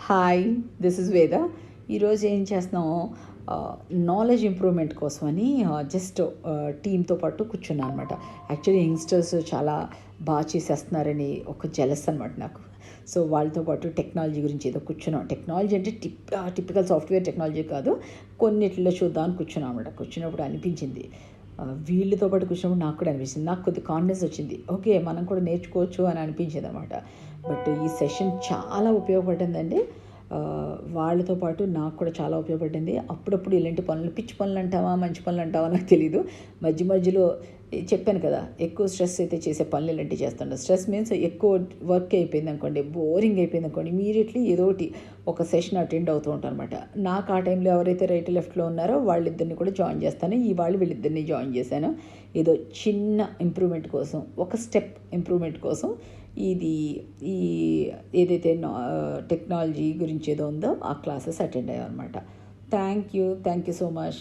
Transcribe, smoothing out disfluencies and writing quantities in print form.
Hi, this is వేద. ఈరోజు ఏం చేస్తున్నాము, నాలెడ్జ్ ఇంప్రూవ్మెంట్ కోసమని జస్ట్ టీమ్తో పాటు కూర్చున్నాను అనమాట. యాక్చువల్లీ యంగ్స్టర్స్ చాలా బాగా చేసేస్తున్నారని ఒక జెలస్ అనమాట నాకు. సో వాళ్ళతో పాటు టెక్నాలజీ గురించి ఏదో కూర్చున్నాం. టెక్నాలజీ అంటే టిపికల్ సాఫ్ట్వేర్ టెక్నాలజీ కాదు, కొన్నిట్లో చూద్దామని కూర్చున్నాం అనమాట. కూర్చున్నప్పుడు అనిపించింది, వీళ్ళతో పాటు కూర్చున్నప్పుడు నాకు కూడా అనిపించింది, నాకు కొద్ది కాన్ఫిడెన్స్ వచ్చింది. ఓకే, మనం కూడా నేర్చుకోవచ్చు అని అనిపించింది అనమాట. బట్ ఈ సెషన్ చాలా ఉపయోగపడిందండి. వాళ్ళతో పాటు నాకు కూడా చాలా ఉపయోగపడింది. అప్పుడప్పుడు ఇలాంటి పనులు, పిచ్చి పనులు అంటావా మంచి పనులు అంటావా నాకు తెలీదు, మధ్య మధ్యలో చెప్పాను కదా, ఎక్కువ స్ట్రెస్ అయితే చేసే పనులు ఇలాంటివి చేస్తుంటాను. స్ట్రెస్ మీన్స్ ఎక్కువ వర్క్ అయిపోయింది అనుకోండి, బోరింగ్ అయిపోయింది అనుకోండి, ఇమీడియట్లీ ఏదో ఒక సెషన్ అటెండ్ అవుతూ ఉంటాను అనమాట. నాకు ఆ టైంలో ఎవరైతే రైట్ లెఫ్ట్లో ఉన్నారో వాళ్ళిద్దరిని కూడా జాయిన్ చేస్తాను. వీళ్ళిద్దరిని జాయిన్ చేశాను. ఏదో చిన్న ఇంప్రూవ్మెంట్ కోసం, ఒక స్టెప్ ఇంప్రూవ్మెంట్ కోసం ఈ ఏదైతే టెక్నాలజీ గురించి ఏదో ఉందో ఆ క్లాసెస్ అటెండ్ అయ్యాం అనమాట. Thank you so much.